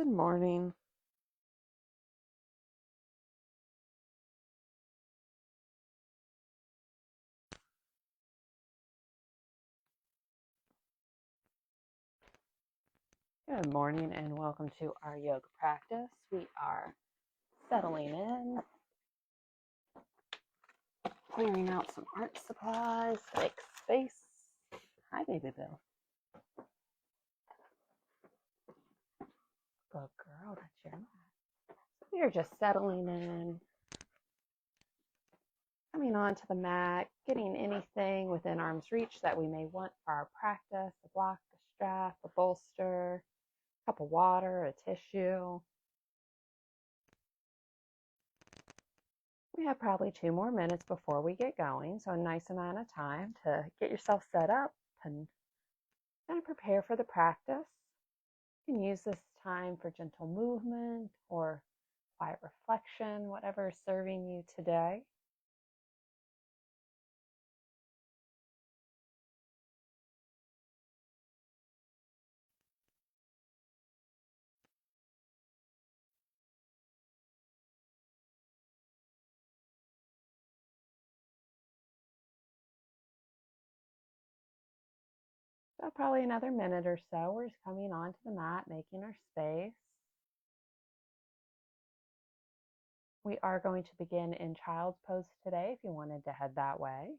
Good morning. Good morning and welcome to our yoga practice. We are settling in, clearing out some art supplies to make space. Hi, baby Bill. Good girl, that's your mat. We are just settling in, coming onto the mat, getting anything within arm's reach that we may want for our practice, a block, a strap, a bolster, a cup of water, a tissue. We have probably 2 more minutes before we get going, so a nice amount of time to get yourself set up and kind of prepare for the practice. You can use this time for gentle movement or quiet reflection, whatever is serving you today. So probably another minute or so, we're just coming onto the mat, making our space. We are going to begin in child's pose today if you wanted to head that way.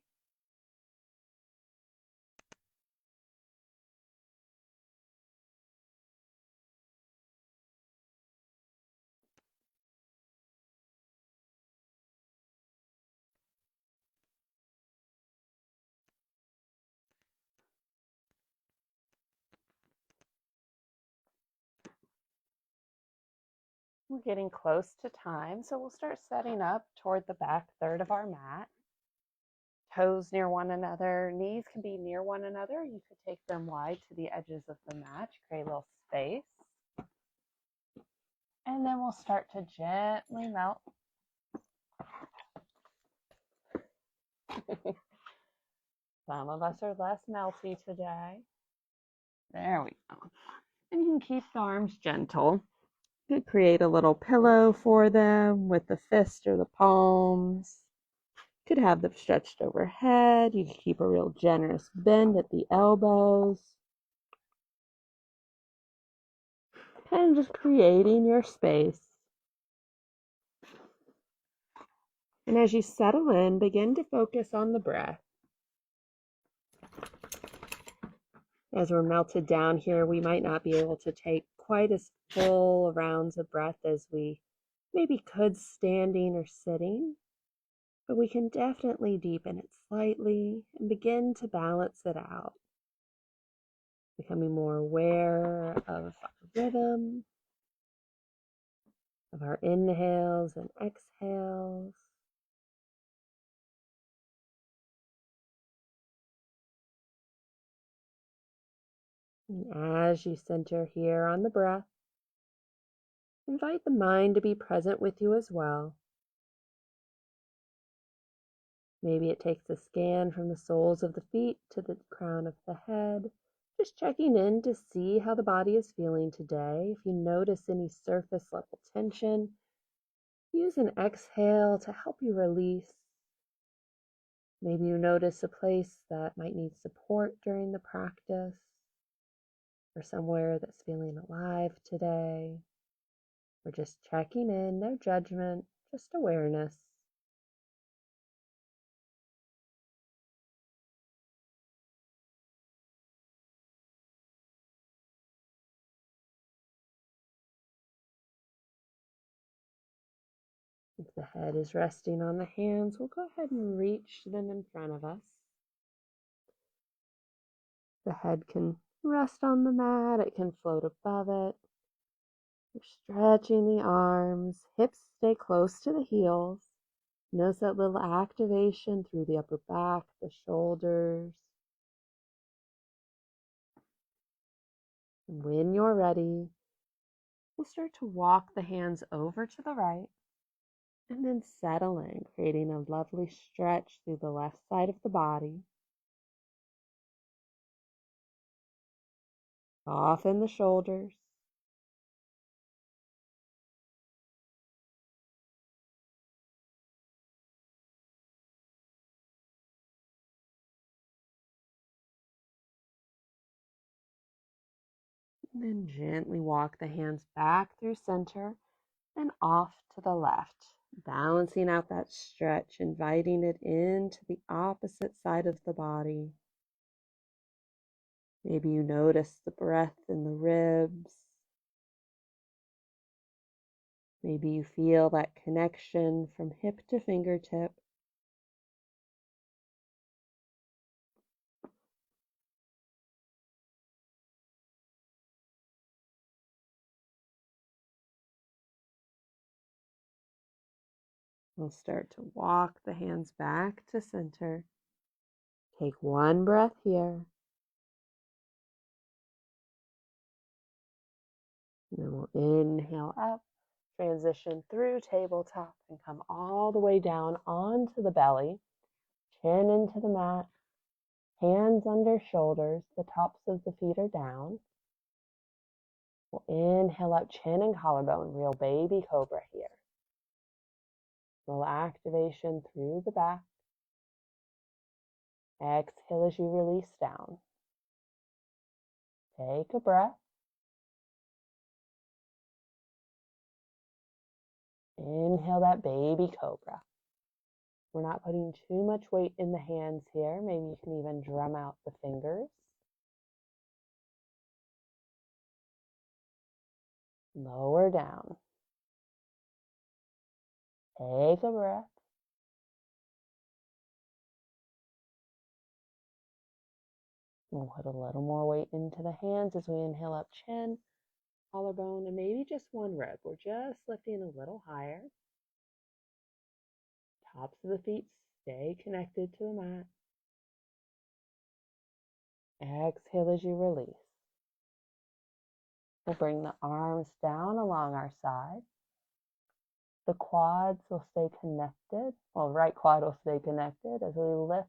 We're getting close to time, so we'll start setting up toward the back third of our mat. Toes near one another, knees can be near one another. You could take them wide to the edges of the mat to create a little space. And then we'll start to gently melt. Some of us are less melty today. There we go. And you can keep the arms gentle. You could create a little pillow for them with the fist or the palms. You could have them stretched overhead. You could keep a real generous bend at the elbows. Kind of just creating your space. And as you settle in, begin to focus on the breath. As we're melted down here, we might not be able to take quite as full rounds of breath as we maybe could standing or sitting, but we can definitely deepen it slightly and begin to balance it out, becoming more aware of our rhythm, of our inhales and exhales. And as you center here on the breath, invite the mind to be present with you as well. Maybe it takes a scan from the soles of the feet to the crown of the head, just checking in to see how the body is feeling today. If you notice any surface level tension, use an exhale to help you release. Maybe you notice a place that might need support during the practice, or somewhere that's feeling alive today. We're just checking in, no judgment, just awareness. If the head is resting on the hands, we'll go ahead and reach them in front of us. The head can rest on the mat, it can float above it. We're stretching the arms, hips stay close to the heels. Notice that little activation through the upper back, the shoulders. And when you're ready, we'll start to walk the hands over to the right and then settle in, creating a lovely stretch through the left side of the body. Soften the shoulders. And then gently walk the hands back through center and off to the left, balancing out that stretch, inviting it into the opposite side of the body. Maybe you notice the breath in the ribs. Maybe you feel that connection from hip to fingertip. We'll start to walk the hands back to center. Take one breath here. And then we'll inhale up, transition through tabletop, and come all the way down onto the belly. Chin into the mat, hands under shoulders, the tops of the feet are down. We'll inhale up, chin and collarbone, real baby cobra here. Little activation through the back. Exhale as you release down. Take a breath. Inhale that baby cobra. We're not putting too much weight in the hands here. Maybe you can even drum out the fingers. Lower down. Take a breath. We'll put a little more weight into the hands as we inhale up, chin, collarbone, and maybe just one rib. We're just lifting a little higher. Tops of the feet stay connected to the mat. Exhale as you release. We'll bring the arms down along our side. The quads will stay connected. Well, right quad will stay connected as we lift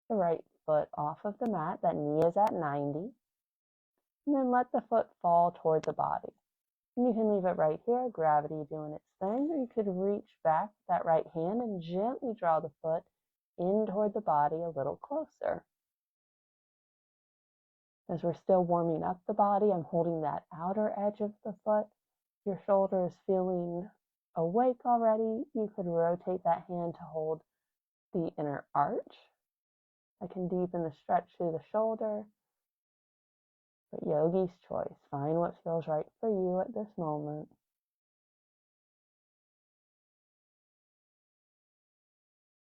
the right foot off of the mat. That knee is at 90. And then let the foot fall toward the body. And you can leave it right here, gravity doing its thing, or you could reach back with that right hand and gently draw the foot in toward the body a little closer. As we're still warming up the body, I'm holding that outer edge of the foot. Your shoulder is feeling awake already. You could rotate that hand to hold the inner arch. I can deepen the stretch through the shoulder. But yogi's choice. Find what feels right for you at this moment.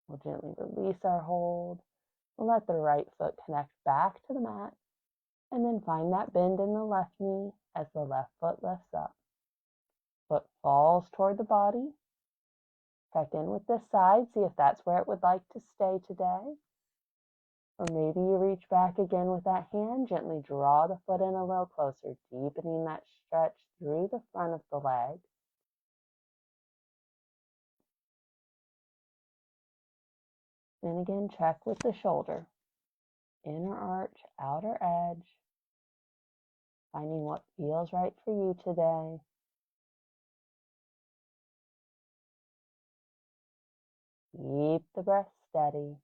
We'll gently release our hold. Let the right foot connect back to the mat. And then find that bend in the left knee as the left foot lifts up. Foot falls toward the body. Check in with this side. See if that's where it would like to stay today. Or maybe you reach back again with that hand. Gently draw the foot in a little closer, deepening that stretch through the front of the leg. And again, check with the shoulder. Inner arch, outer edge. Finding what feels right for you today. Keep the breath steady.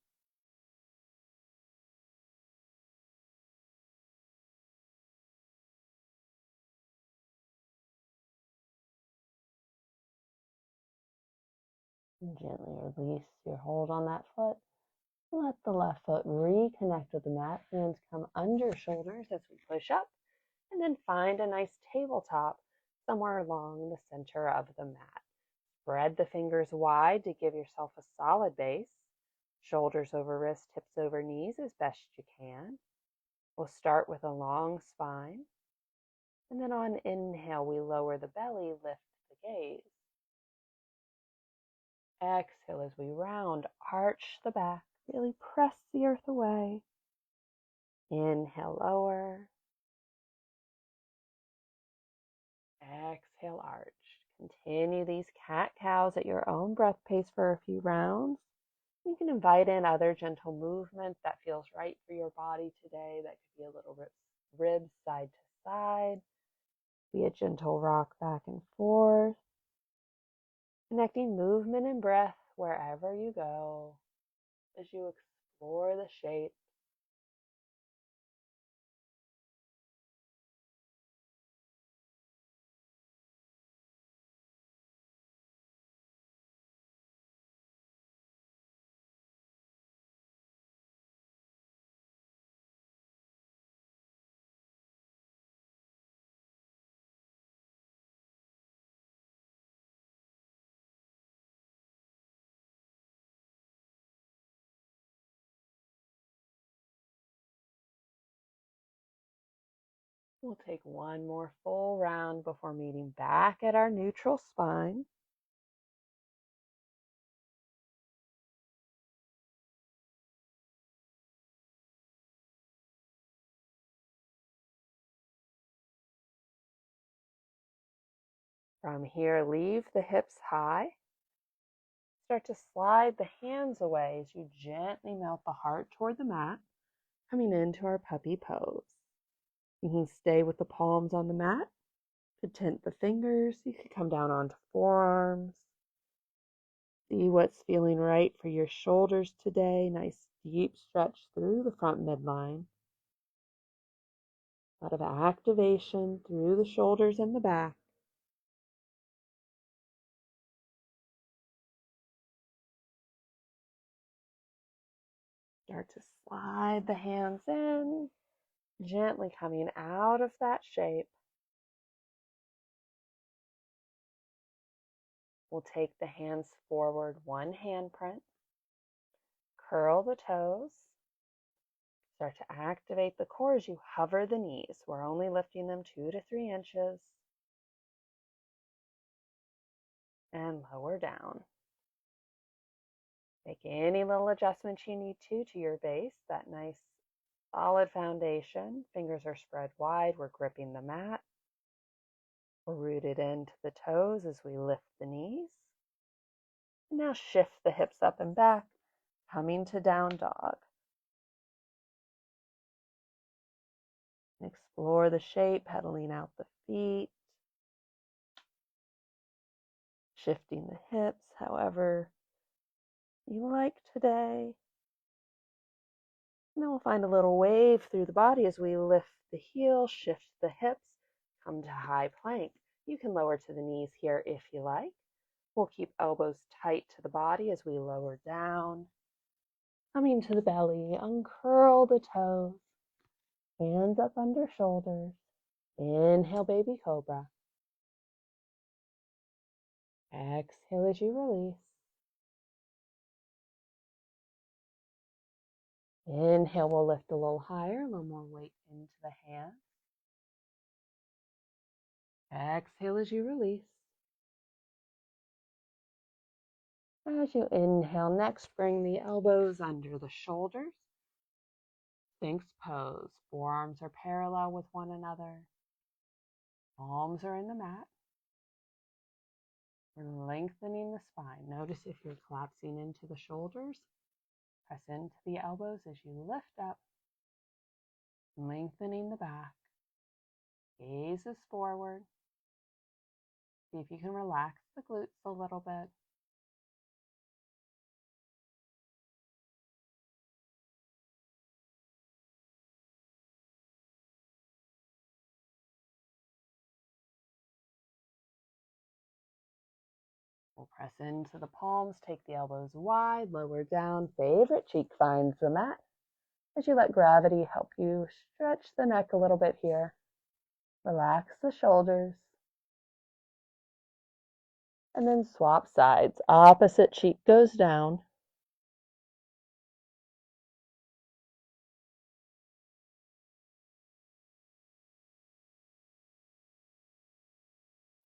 And gently release your hold on that foot. Let the left foot reconnect with the mat. Hands come under shoulders as we push up. And then find a nice tabletop somewhere along the center of the mat. Spread the fingers wide to give yourself a solid base. Shoulders over wrists, hips over knees as best you can. We'll start with a long spine. And then on inhale, we lower the belly, lift the gaze. Exhale as we round, arch the back, really press the earth away. Inhale, lower. Exhale, arch. Continue these cat-cows at your own breath pace for a few rounds. You can invite in other gentle movement that feels right for your body today. That could be a little ribs side to side. Be a gentle rock back and forth. Connecting movement and breath wherever you go as you explore the shape. We'll take one more full round before meeting back at our neutral spine. From here, leave the hips high. Start to slide the hands away as you gently melt the heart toward the mat, coming into our puppy pose. You can stay with the palms on the mat. You could tent the fingers. You could come down onto forearms. See what's feeling right for your shoulders today. Nice deep stretch through the front midline. A lot of activation through the shoulders and the back. Start to slide the hands in, gently coming out of that shape. We'll take the hands forward, one handprint. Curl the toes. Start to activate the core as you hover the knees. We're only lifting them 2 to 3 inches. And lower down. Make any little adjustments you need to your base, that nice solid foundation. Fingers are spread wide. We're gripping the mat. We're rooted into the toes as we lift the knees. And now shift the hips up and back, coming to down dog. Explore the shape, pedaling out the feet. Shifting the hips, however you like today. And then we'll find a little wave through the body as we lift the heel, shift the hips, come to high plank. You can lower to the knees here if you like. We'll keep elbows tight to the body as we lower down. Coming to the belly, uncurl the toes, hands up under shoulders. Inhale, baby cobra. Exhale as you release. Inhale, we'll lift a little higher, a little more weight into the hands. Exhale as you release. As you inhale, next bring the elbows under the shoulders. Sphinx pose. Forearms are parallel with one another. Palms are in the mat. We're lengthening the spine. Notice if you're collapsing into the shoulders. Press into the elbows as you lift up. Lengthening the back. Gaze is forward. See if you can relax the glutes a little bit. We'll press into the palms, take the elbows wide, lower down. Favorite cheek finds the mat. As you let gravity help you stretch the neck a little bit here. Relax the shoulders. And then swap sides. Opposite cheek goes down.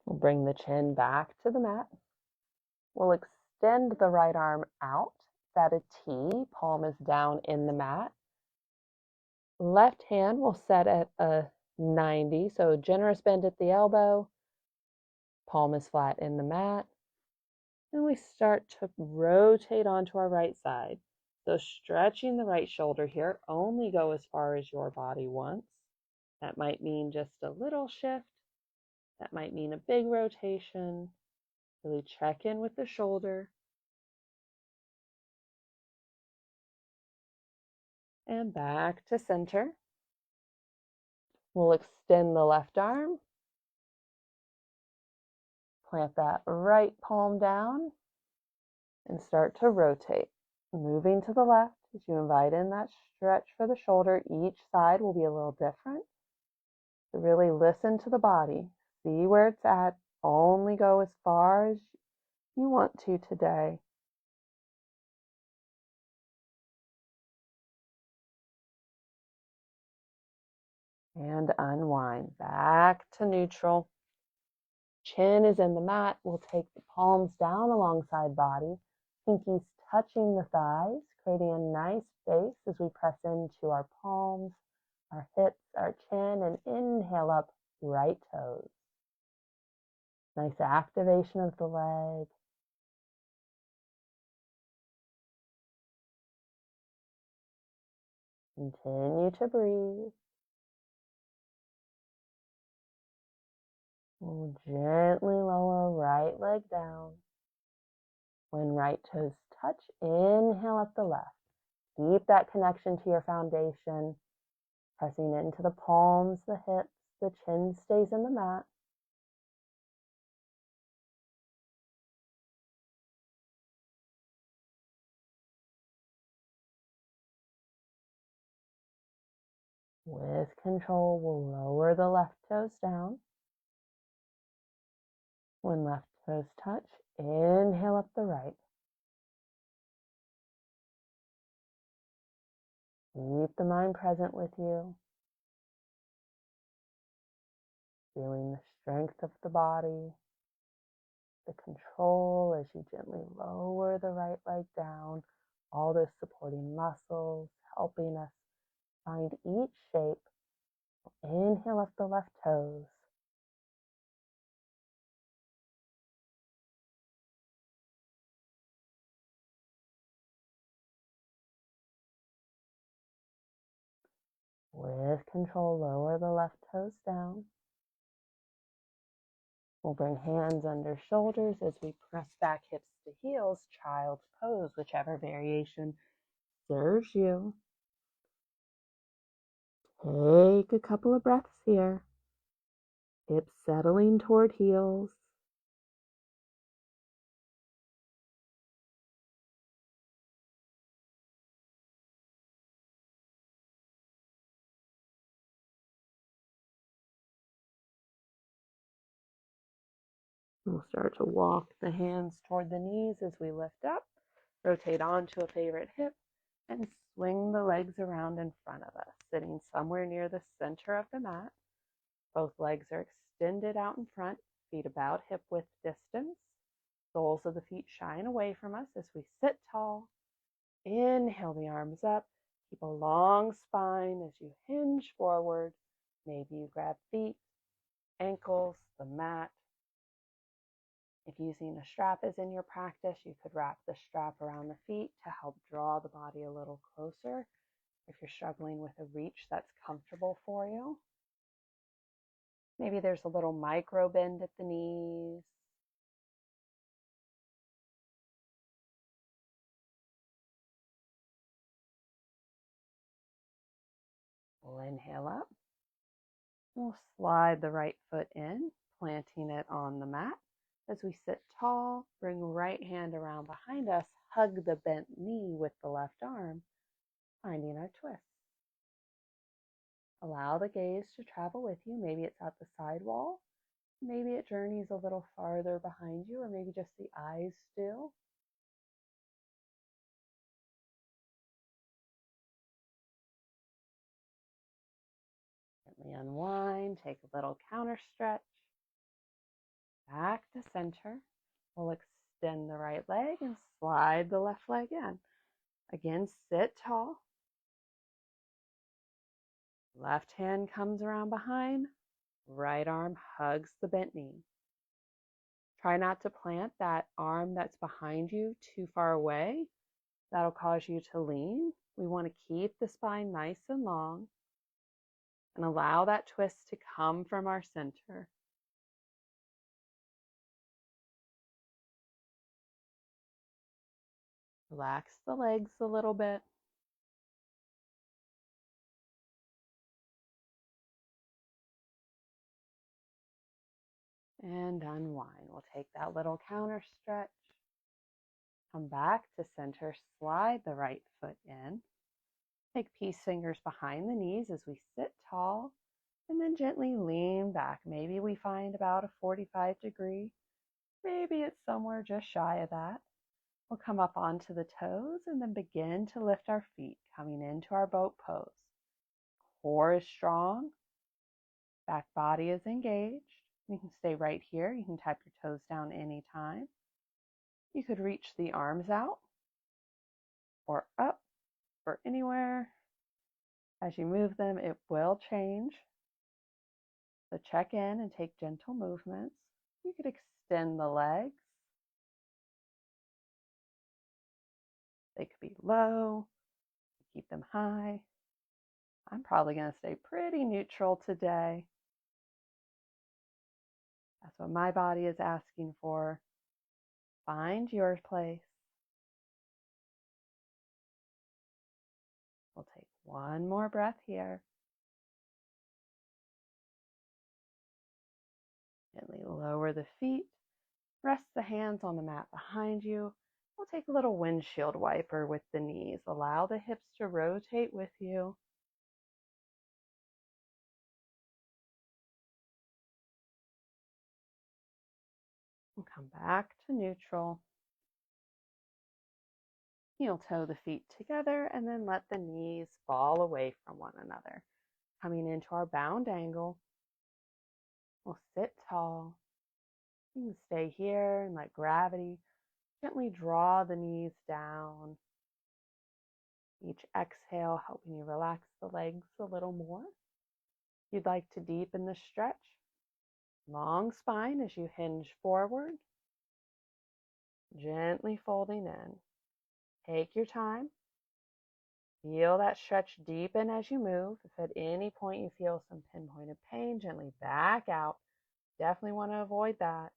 We'll bring the chin back to the mat. We'll extend the right arm out. It's at a T. Palm is down in the mat. Left hand will set at a 90. So generous bend at the elbow. Palm is flat in the mat. And we start to rotate onto our right side. So stretching the right shoulder here, only go as far as your body wants. That might mean just a little shift. That might mean a big rotation. Really check in with the shoulder. And back to center. We'll extend the left arm. Plant that right palm down and start to rotate. Moving to the left as you invite in that stretch for the shoulder. Each side will be a little different. So really listen to the body. See where it's at. Only go as far as you want to today. And unwind back to neutral. Chin is in the mat. We'll take the palms down alongside body. Pinkies touching the thighs, creating a nice base as we press into our palms, our hips, our chin, and inhale up, right toes. Nice activation of the leg. Continue to breathe. We'll gently lower right leg down. When right toes touch, inhale up the left. Keep that connection to your foundation, pressing into the palms, the hips, the chin stays in the mat. With control, we'll lower the left toes down. When left toes touch, inhale up the right. Keep the mind present with you, feeling the strength of the body, the control as you gently lower the right leg down, all those supporting muscles helping us find each shape. Inhale up the left toes. With control, lower the left toes down. We'll bring hands under shoulders as we press back hips to heels, child's pose, whichever variation serves you. Take a couple of breaths here. Hips settling toward heels. We'll start to walk the hands toward the knees as we lift up. Rotate onto a favorite hip and swing the legs around in front of us, sitting somewhere near the center of the mat. Both legs are extended out in front, feet about hip width distance. Soles of the feet shine away from us as we sit tall. Inhale the arms up. Keep a long spine as you hinge forward. Maybe you grab feet, ankles, the mat. If using a strap is in your practice, you could wrap the strap around the feet to help draw the body a little closer. If you're struggling with a reach that's comfortable for you. Maybe there's a little micro bend at the knees. We'll inhale up. We'll slide the right foot in, planting it on the mat. As we sit tall, bring right hand around behind us, hug the bent knee with the left arm, finding our twist. Allow the gaze to travel with you. Maybe it's at the side wall. Maybe it journeys a little farther behind you, or maybe just the eyes still. Gently unwind, take a little counter stretch. Back to center. We'll extend the right leg and slide the left leg in. Again, sit tall. Left hand comes around behind. Right arm hugs the bent knee. Try not to plant that arm that's behind you too far away. That'll cause you to lean. We want to keep the spine nice and long and allow that twist to come from our center. Relax the legs a little bit. And unwind. We'll take that little counter stretch. Come back to center, slide the right foot in. Take peace fingers behind the knees as we sit tall, and then gently lean back. Maybe we find about a 45-degree. Maybe it's somewhere just shy of that. We'll come up onto the toes and then begin to lift our feet, coming into our boat pose. Core is strong. Back body is engaged. You can stay right here. You can tap your toes down anytime. You could reach the arms out or up or anywhere. As you move them, it will change. So check in and take gentle movements. You could extend the legs. They could be low, keep them high. I'm probably going to stay pretty neutral today. That's what my body is asking for. Find your place. We'll take one more breath here. Gently lower the feet. Rest the hands on the mat behind you. We'll take a little windshield wiper with the knees. Allow the hips to rotate with you. And come back to neutral. Heel toe the feet together and then let the knees fall away from one another. Coming into our bound angle, we'll sit tall. You can stay here and let gravity gently draw the knees down. Each exhale helping you relax the legs a little more. If you'd like to deepen the stretch, long spine as you hinge forward, gently folding in. Take your time. Feel that stretch deepen as you move. If at any point you feel some pinpointed pain, gently back out. Definitely want to avoid that.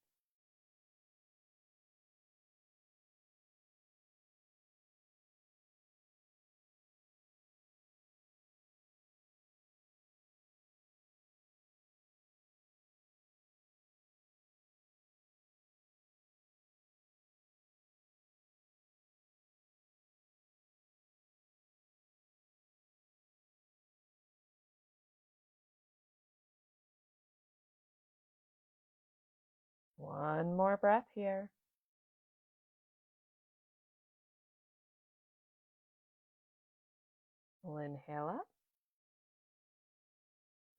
One more breath here. We'll inhale up.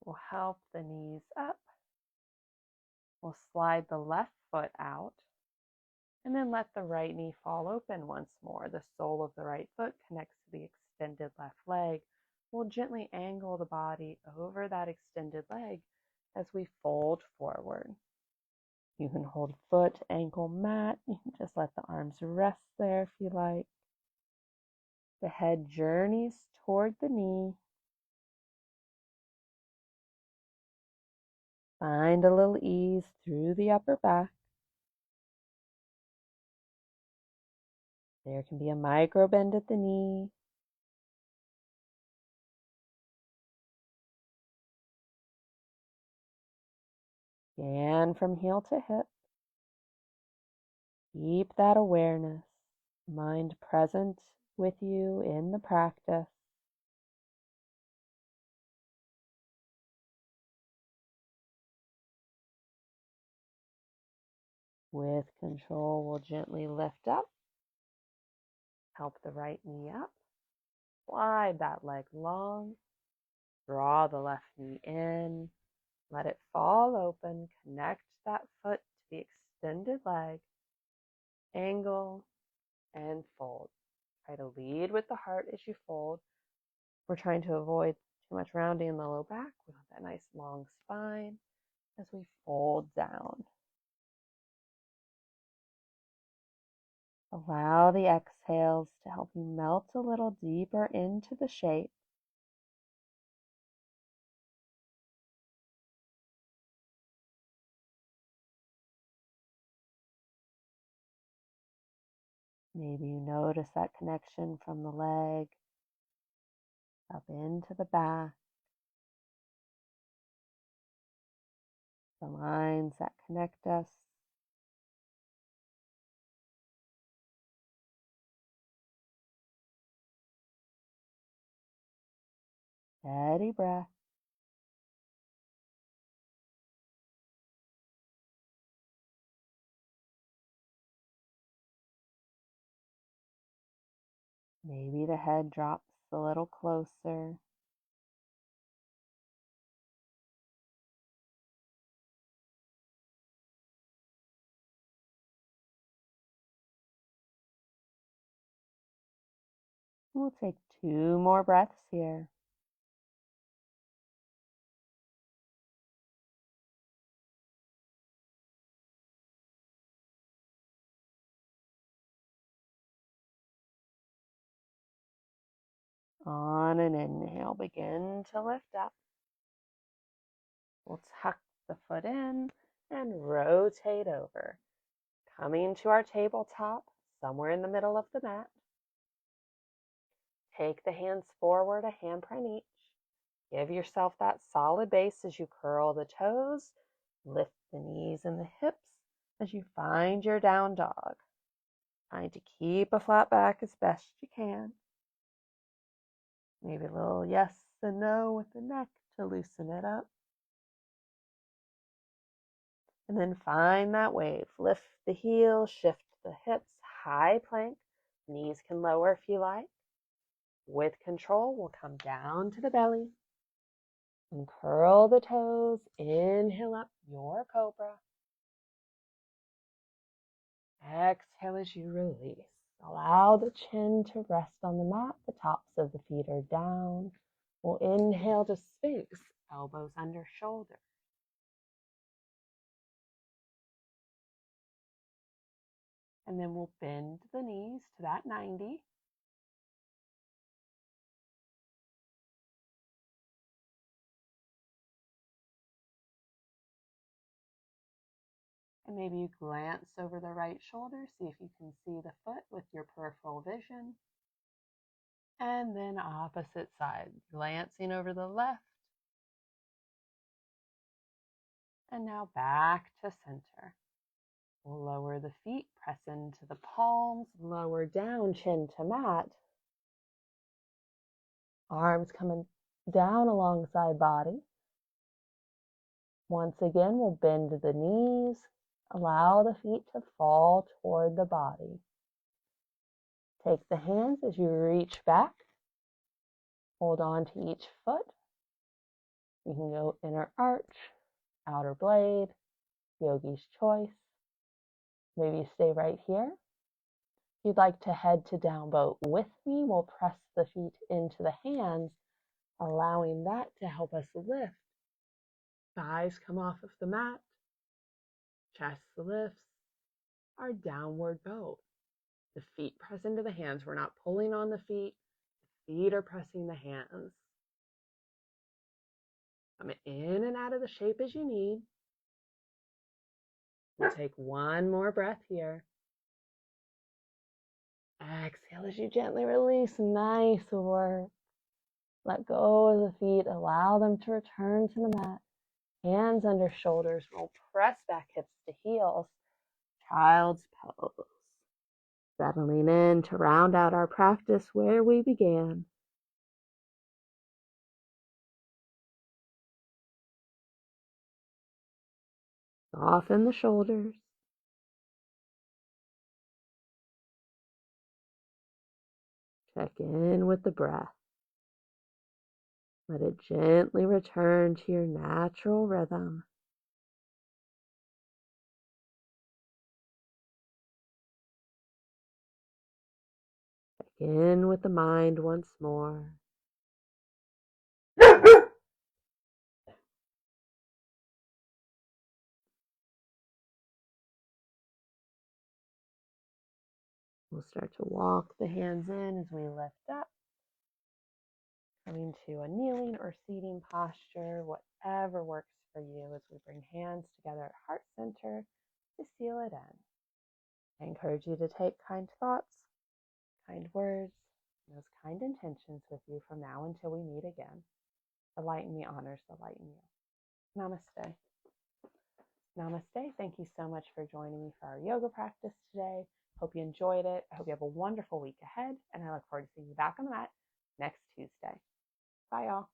We'll help the knees up. We'll slide the left foot out and then let the right knee fall open once more. The sole of the right foot connects to the extended left leg. We'll gently angle the body over that extended leg as we fold forward. You can hold foot, ankle, mat. You can just let the arms rest there if you like. The head journeys toward the knee. Find a little ease through the upper back. There can be a micro bend at the knee. Scan from heel to hip. Keep that awareness, mind present with you in the practice. With control, we'll gently lift up. Help the right knee up. Slide that leg long. Draw the left knee in. Let it fall open. Connect that foot to the extended leg. Angle and fold. Try to lead with the heart as you fold. We're trying to avoid too much rounding in the low back. We want that nice long spine as we fold down. Allow the exhales to help you melt a little deeper into the shape. Maybe you notice that connection from the leg up into the back. The lines that connect us. Steady breath. Maybe the head drops a little closer. We'll take 2 more breaths here. On an inhale, begin to lift up. We'll tuck the foot in and rotate over, coming to our tabletop, somewhere in the middle of the mat. Take the hands forward, a handprint each. Give yourself that solid base as you curl the toes, lift the knees and the hips as you find your down dog. Trying to keep a flat back as best you can. Maybe a little yes and no with the neck to loosen it up. And then find that wave. Lift the heels, shift the hips, high plank. Knees can lower if you like. With control, we'll come down to the belly and curl the toes. Inhale up, your cobra. Exhale as you release. Allow the chin to rest on the mat. The tops of the feet are down. We'll inhale to Sphinx, elbows under shoulders. And then we'll bend the knees to that 90. And maybe you glance over the right shoulder, see if you can see the foot with your peripheral vision. And then opposite side, glancing over the left. And now back to center. We'll lower the feet, press into the palms, lower down, chin to mat. Arms coming down alongside body. Once again, we'll bend the knees. Allow the feet to fall toward the body. Take the hands as you reach back. Hold on to each foot. You can go inner arch, outer blade, yogi's choice. Maybe stay right here. If you'd like to head to down boat with me, we'll press the feet into the hands, allowing that to help us lift. Thighs come off of the mat. Chest lifts. Our downward boat. The feet press into the hands. We're not pulling on the feet. The feet are pressing the hands. Come in and out of the shape as you need. We'll take one more breath here. Exhale as you gently release. Nice work. Let go of the feet. Allow them to return to the mat. Hands under shoulders. We'll press back hips to heels. Child's pose. Settling in to round out our practice where we began. Soften the shoulders. Check in with the breath. Let it gently return to your natural rhythm. Check in with the mind once more. We'll start to walk the hands in as we lift up. Coming to a kneeling or seating posture, whatever works for you, as we bring hands together at heart center to seal it in. I encourage you to take kind thoughts, kind words, and those kind intentions with you from now until we meet again. The light in me honors the light in you. Namaste. Namaste. Thank you so much for joining me for our yoga practice today. Hope you enjoyed it. I hope you have a wonderful week ahead, and I look forward to seeing you back on the mat next Tuesday. Bye, y'all.